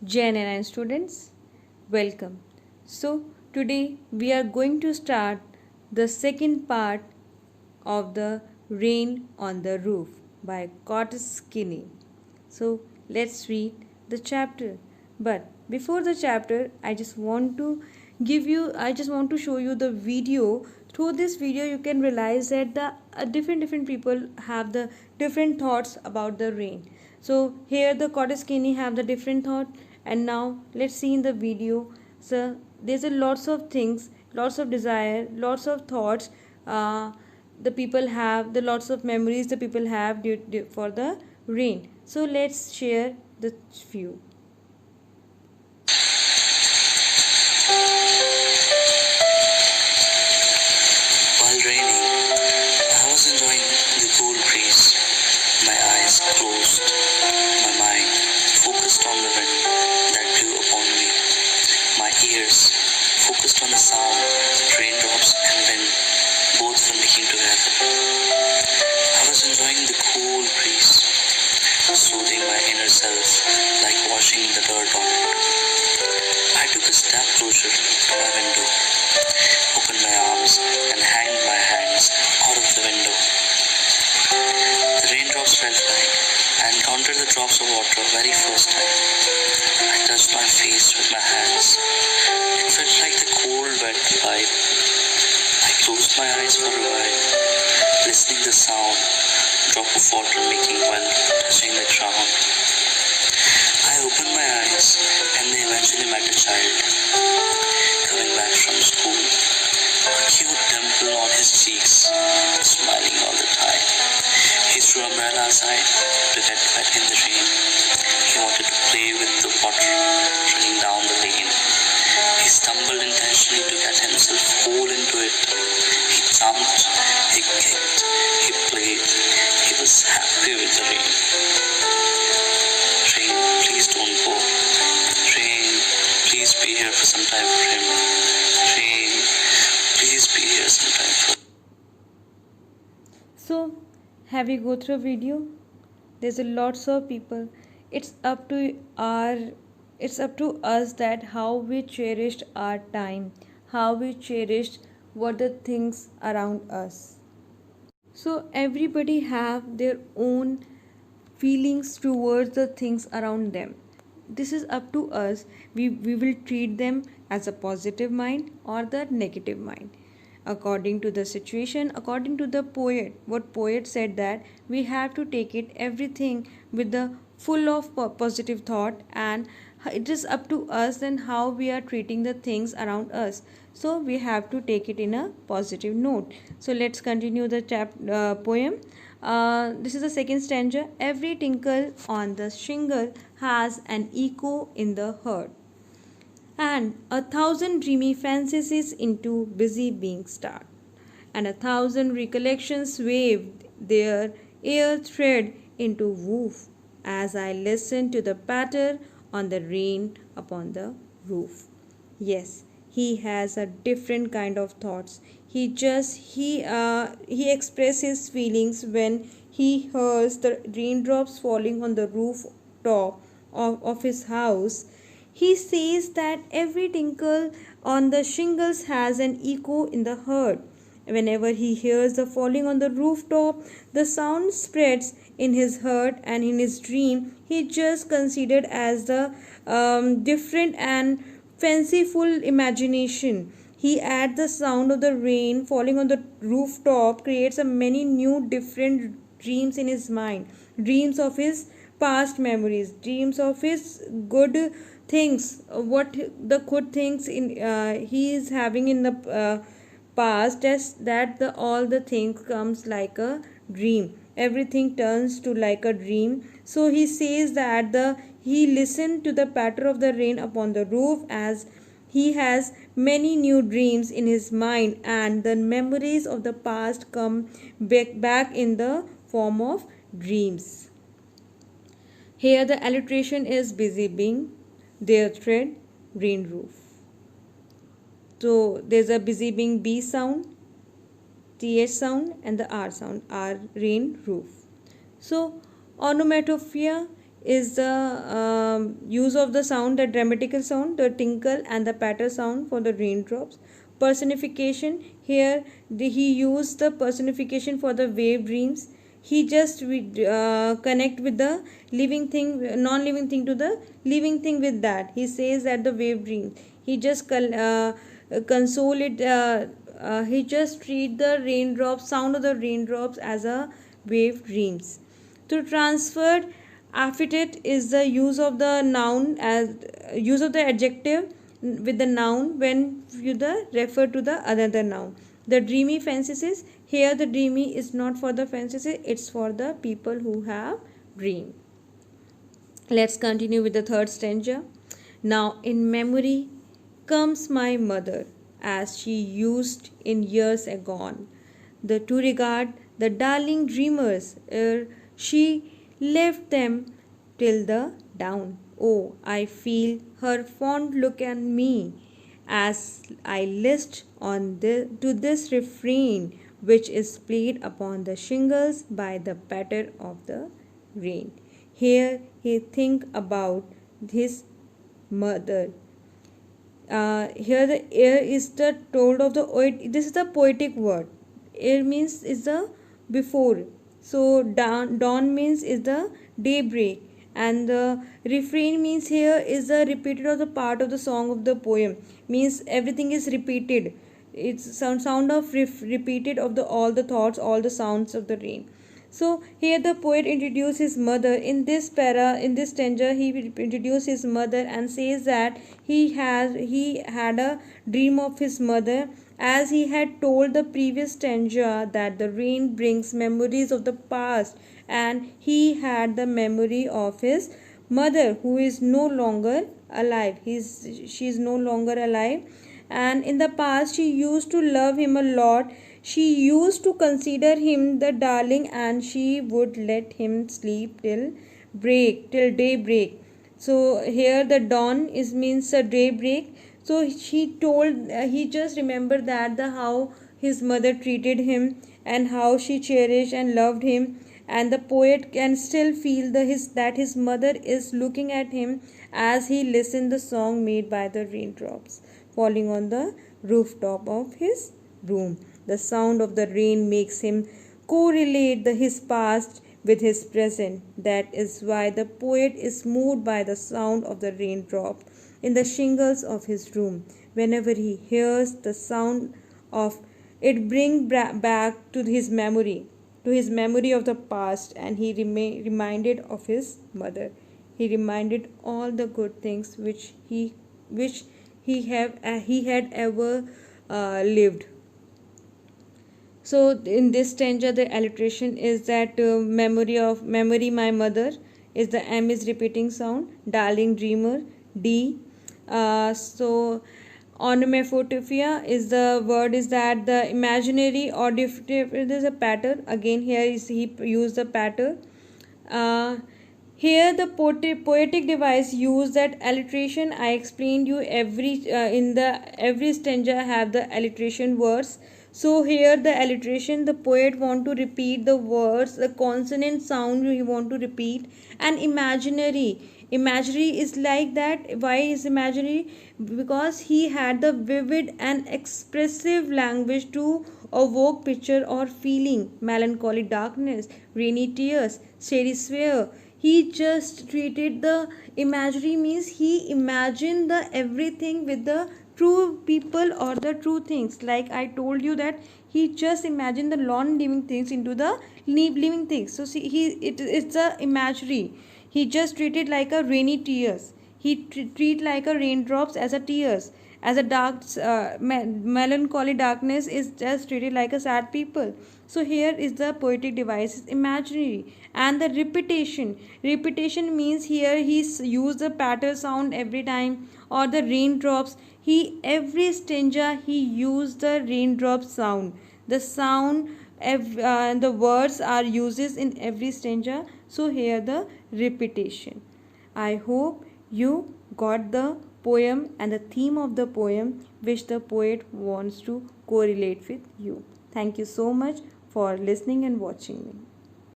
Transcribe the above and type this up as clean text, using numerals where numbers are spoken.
JNN students, welcome. So, today we are going to start the second part of the Rain on the Roof by Curtis Kinney. So, let's read the chapter. But before the chapter, I just want to show you the video. Through this video, you can realize that the different people have the different thoughts about the rain. So here the Curtis Kinney have the different thought, and now let's see in the video. So there's a lots of things, lots of desire, lots of thoughts. The people have the lots of memories the people have for the rain. So let's share the few. While raining, I was enjoying the cool breeze, my eyes closed, my mind focused on the wind that blew upon me, my ears focused on the sound, raindrops and wind, both from making together. I was enjoying the cool breeze, soothing my inner self like washing the dirt on it. I took a step closer to my window, opened my arms and hanged my hands out of the window. The raindrops felt like I encountered the drops of water very first time. I touched my face with my hands. It felt like the cold wet pipe. I closed my eyes for a while, listening the sound, drop of water making while touching the ground. I opened my eyes and they eventually met a child coming back from school. A cute dimple on his cheeks, smiling all the time. He threw an umbrella aside to get wet in the rain. He wanted to play with the water running down the lane. He stumbled intentionally to get himself whole into it. He jumped, he kicked, he played. He was happy with the rain. Rain, please don't go. Rain, please be here for some time for him. Rain, please be here sometime for him. So, have you go through a video? There's a lots of people. It's up to us that how we cherished our time, how we cherished what the things around us. So everybody have their own feelings towards the things around them. This is up to us. We will treat them as a positive mind or the negative mind according to the situation, according to the poet. What poet said that we have to take it everything with the full of positive thought, and it is up to us then how we are treating the things around us. So we have to take it in a positive note. So let's continue the poem. This is the second stanza. Every tinkle on the shingle has an echo in the heart, and 1,000 dreamy fantasies into busy being start, and 1,000 recollections waved their air thread into woof as I listened to the patter on the rain upon the roof. Yes, he has a different kind of thoughts. He expresses his feelings when he hears the raindrops falling on the roof top of his house. He says that every tinkle on the shingles has an echo in the heart. Whenever he hears the falling on the rooftop, the sound spreads in his heart, and in his dream, he just considered as the different and fanciful imagination. He adds the sound of the rain falling on the rooftop, creates a many new different dreams in his mind, dreams of his past memories, dreams of his good things, what the good things in he is having in the past, as that the all the things comes like a dream, everything turns to like a dream. So he says that the he listened to the patter of the rain upon the roof as he has many new dreams in his mind, and the memories of the past come back in the form of dreams. Here the alliteration is busy being, their thread, rain roof. So there's a busy being B sound, TH sound, and the R sound, R rain roof. So onomatopoeia is the use of the sound, the dramatical sound, the tinkle and the patter sound for the raindrops. Personification, here he used the personification for the wave dreams. He just connect with the living thing, non-living thing to the living thing. With that, he says that the wave dreams, he just console it, he just treat the raindrops, sound of the raindrops as a wave dreams. To transfer affected is the use of the noun as use of the adjective with the noun when you the refer to the another noun. The dreamy fantasies, here the dreamy is not for the fantasies, it's for the people who have dream. Let's continue with the third stanza. Now in memory comes my mother as she used in years agone, the to regard the darling dreamers ere she left them till the dawn. Oh, I feel her fond look on me as I list on to this refrain which is played upon the shingles by the patter of the rain. Here he think about his mother. Here the air is the told of the this is the poetic word. Air means is the before, so dawn means is the daybreak, and the refrain means here is the repeated of the part of the song of the poem, means everything is repeated. It's sound of repeated of the all the thoughts, all the sounds of the rain. So here the poet introduces his mother. In this stanza, he introduces his mother and says that he had a dream of his mother, as he had told the previous stanza that the rain brings memories of the past, and he had the memory of his mother who is no longer alive. She is no longer alive, and in the past she used to love him a lot. She used to consider him the darling, and she would let him sleep till daybreak. So here the dawn is means a daybreak. So he told, he just remembered that the how his mother treated him and how she cherished and loved him, and the poet can still feel that his mother is looking at him as he listened the song made by the raindrops falling on the rooftop of his room. The sound of the rain makes him correlate his past with his present. That is why the poet is moved by the sound of the raindrop in the shingles of his room. Whenever he hears the sound of it, bring back to his memory of the past, and he reminded of his mother. He reminded all the good things which he had ever lived. So in this stanza, the alliteration is that memory my mother is the M is repeating sound, darling dreamer D. So onomatopoeia is the word is that the imaginary or there is a pattern. Again here is he used the pattern. Here the poetic device use that alliteration. I explained you in the every stanza have the alliteration words. So here the alliteration, the poet want to repeat the words, the consonant sound he want to repeat, and imaginary is like that. Why is imaginary? Because he had the vivid and expressive language to evoke picture or feeling, melancholy darkness, rainy tears, starry sphere. He just treated the imagery means he imagined the everything with the true people or the true things. Like I told you that he just imagined the non-living things into the living things. So see, it's a imagery. He just treated like a rainy tears. He treat like a raindrops as a tears, as a dark melancholy darkness is just treated like a sad people. So here is the poetic device is imaginary. And the repetition means here he's used the patter sound every time, or the raindrops. He every stanza he used the raindrop sound, the sound, the words are uses in every stanza. So here the repetition. I hope you got the poem and the theme of the poem which the poet wants to correlate with you. Thank you so much for listening and watching me.